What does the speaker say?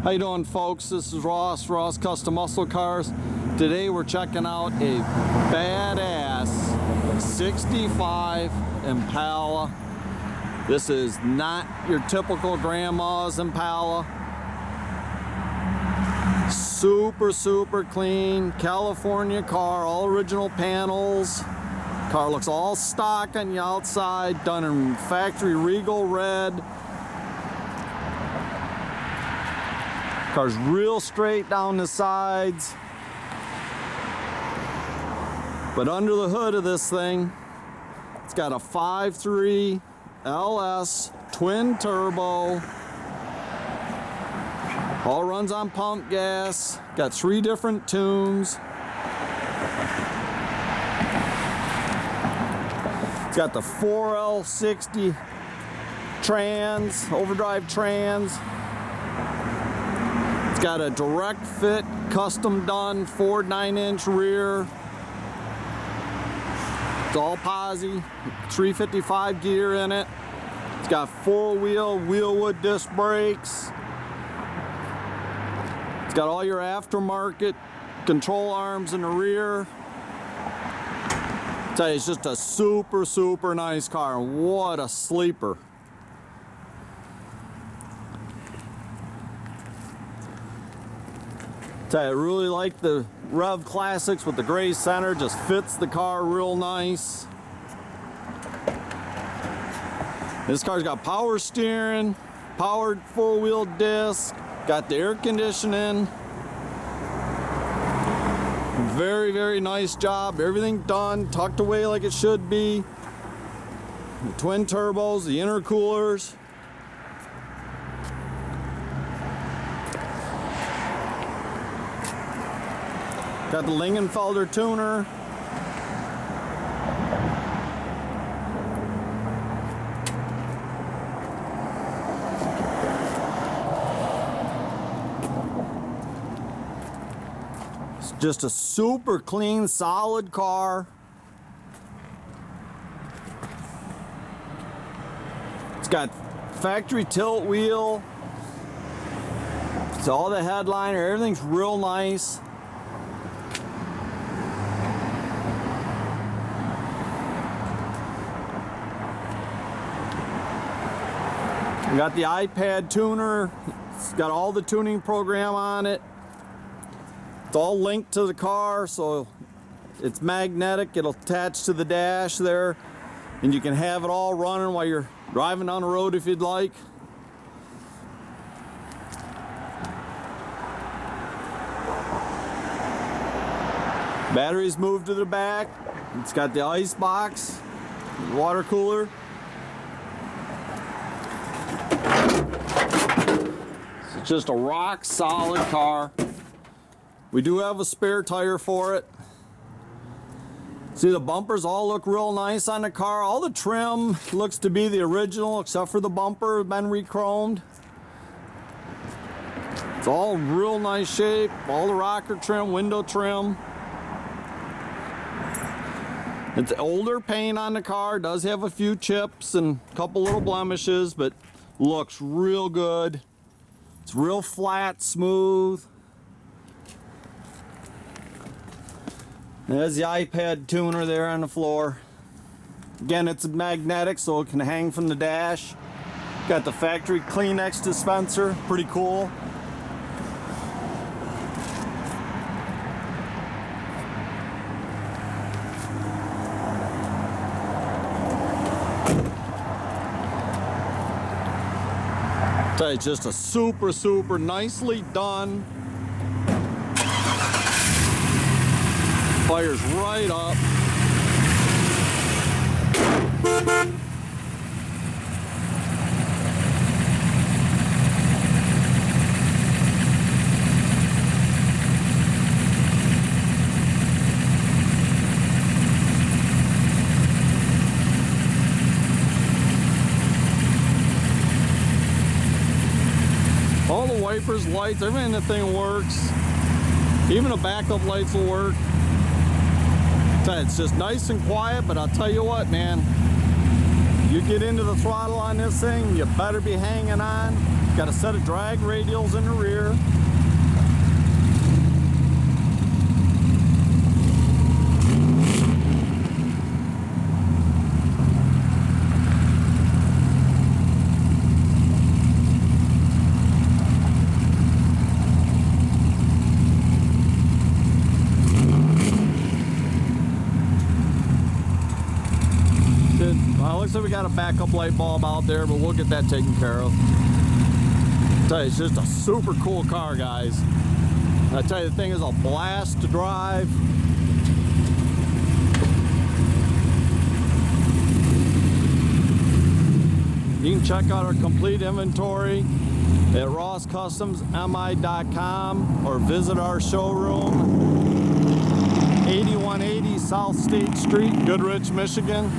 How you doing, folks? This is Ross Custom Muscle Cars. Today we're checking out a badass 65 Impala. This is not your typical grandma's Impala. Super clean California car, all original panels. Car looks all stock on the outside, done in factory Regal Red. Car's real straight down the sides. But under the hood of this thing, it's got a 5.3 LS twin turbo. All runs on pump gas. Got 3 different tunes. It's got the 4L60 trans, overdrive trans. It's got a direct fit, custom done Ford 9-inch rear. It's all posi, 355 gear in it. It's got 4-wheel wheelwood disc brakes. It's got all your aftermarket control arms in the rear. I tell you, it's just a super nice car. What a sleeper. I really like the Rev Classics with the gray center, just fits the car real nice. This car's got power steering, powered 4-wheel disc, got the air conditioning. Very nice job, everything done, tucked away like it should be. The twin turbos, the intercoolers. Got the Lingenfelder tuner. It's just a super clean, solid car. It's got factory tilt wheel. It's all the headliner, everything's real nice. We got the iPad tuner. It's got all the tuning program on it. It's all linked to the car, so it's magnetic. It'll attach to the dash there, and you can have it all running while you're driving down the road if you'd like. Batteries moved to the back. It's got the ice box, water cooler. It's just a rock solid car. We do have a spare tire for it. See, the bumpers all look real nice on the car. All the trim looks to be the original except for the bumper, been re-chromed. It's all real nice shape. All the rocker trim, window trim. It's older paint on the car. Does have a few chips and a couple little blemishes, but looks real good. It's real flat, smooth. There's the iPad tuner there on the floor. Again, it's magnetic, so it can hang from the dash. Got the factory Kleenex dispenser, pretty cool. It's just a super nicely done. Fires right up. All the wipers, lights, everything in the thing works. Even the backup lights will work. It's just nice and quiet, but I'll tell you what, man. You get into the throttle on this thing, you better be hanging on. Got a set of drag radials in the rear. Well, looks like we got a backup light bulb out there, but we'll get that taken care of. I tell you, it's just a super cool car, guys. And I tell you, the thing is a blast to drive. You can check out our complete inventory at rosscustomsmi.com or visit our showroom, 8180 South State Street, Goodrich, Michigan.